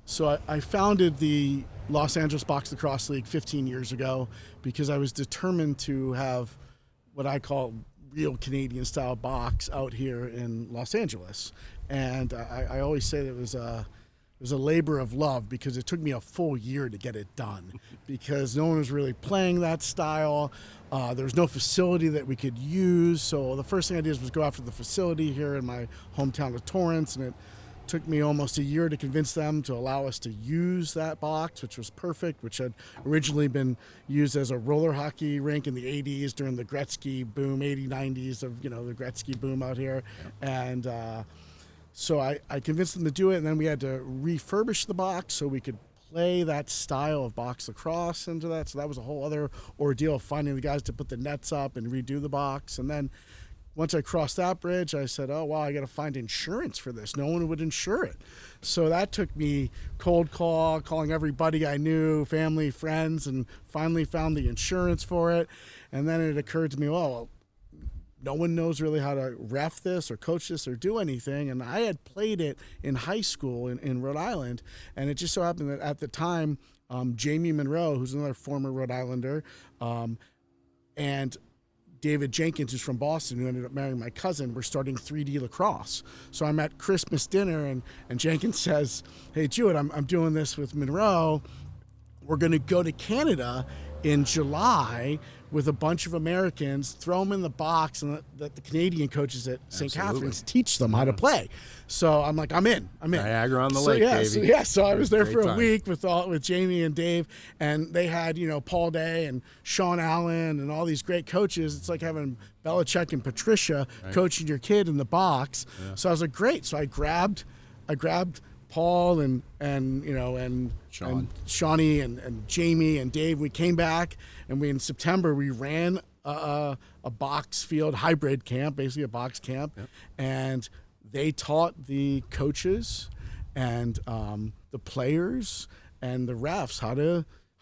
So I founded the Los Angeles Box Lacrosse League 15 years ago because I was determined to have what I call real Canadian style box out here in Los Angeles. And I always say that it was a labor of love because it took me a full year to get it done because no one was really playing that style. There was no facility that we could use. So the first thing I did was go after the facility here in my hometown of Torrance, and it took me almost a year to convince them to allow us to use that box, which was perfect, which had originally been used as a roller hockey rink in the 80s during the Gretzky boom, 80s, 90s of, the Gretzky boom out here. And so I convinced them to do it, and then we had to refurbish the box so we could play that style of box lacrosse into that. So that was a whole other ordeal of finding the guys to put the nets up and redo the box. And then once I crossed that bridge, I said, oh, wow, I got to find insurance for this. No one would insure it. So that took me calling everybody I knew, family, friends, and finally found the insurance for it. And then it occurred to me, well, no one knows really how to ref this or coach this or do anything. And I had played it in high school in Rhode Island. And it just so happened that at the time, Jamie Monroe, who's another former Rhode Islander, and David Jenkins, who's from Boston, who ended up marrying my cousin, were starting 3D lacrosse. So I'm at Christmas dinner, and Jenkins says, hey, Jewett, I'm doing this with Monroe. We're going to go to Canada in July with a bunch of Americans, throw them in the box, and let the Canadian coaches at St. Catherine's teach them how to play. So I'm like, I'm in. Niagara on the lake, baby. So I was there for a week with Jamie and Dave, and they had, Paul Day and Sean Allen and all these great coaches. It's like having Belichick and Patricia coaching your kid in the box. Yeah. So I was like, great. So I grabbed Paul and Sean. and Shawnee and Jamie and Dave. We came back, and in September we ran a box field hybrid camp, basically a box camp, and they taught the coaches and the players and the refs how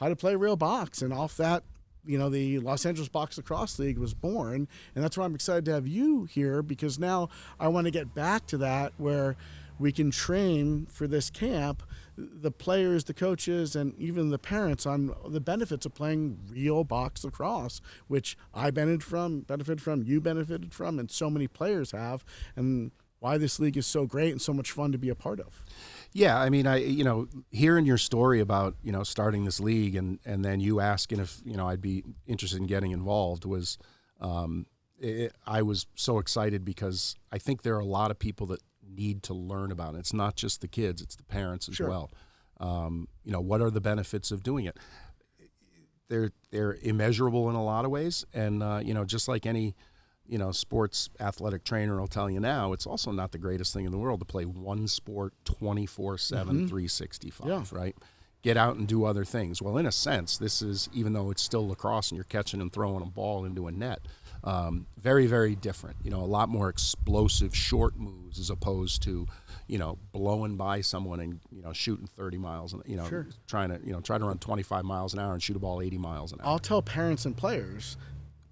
to play real box. And off that, the Los Angeles Box Lacrosse League was born, and that's why I'm excited to have you here, because now I want to get back to that where we can train for this camp the players, the coaches, and even the parents on the benefits of playing real box lacrosse, which I benefited from, you benefited from, and so many players have, and why this league is so great and so much fun to be a part of. Yeah, I mean, hearing your story about, starting this league and then you asking if, I'd be interested in getting involved was, I was so excited because I think there are a lot of people that need to learn about it. It's not just the kids, it's the parents as well. What are the benefits of doing it? They're immeasurable in a lot of ways, and just like any sports athletic trainer will tell you now, it's also not the greatest thing in the world to play one sport 24/7, 365, right? Get out and do other things. Well, in a sense, this is, even though it's still lacrosse and you're catching and throwing a ball into a net, very, very different. A lot more explosive short moves as opposed to, blowing by someone and, shooting 30 miles, and, trying to run 25 miles an hour and shoot a ball 80 miles an hour. I'll tell parents and players,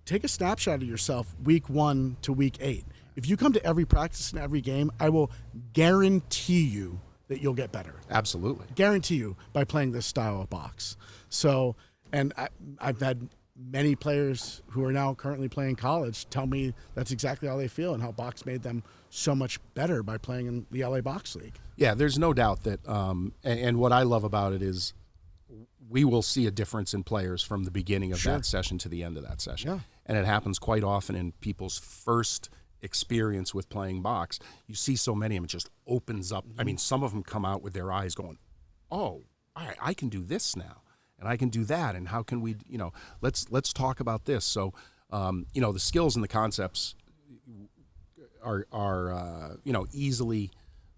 take a snapshot of yourself week 1 to week 8. If you come to every practice and every game, I will guarantee you that you'll get better. Absolutely. Guarantee you, by playing this style of box. So, and I've had many players who are now currently playing college tell me that's exactly how they feel and how box made them so much better by playing in the LA Box League. Yeah, there's no doubt that, and what I love about it is we will see a difference in players from the beginning of that session to the end of that session. Yeah. And it happens quite often in people's first experience with playing box. You see so many of them, it just opens up. I mean, some of them come out with their eyes going, oh, all right, I can do this now, and I can do that, and how can we, let's talk about this. So, the skills and the concepts are easily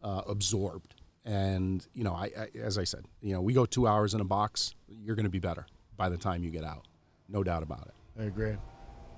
absorbed. And, as I said, we go 2 hours in a box, you're going to be better by the time you get out. No doubt about it. I agree.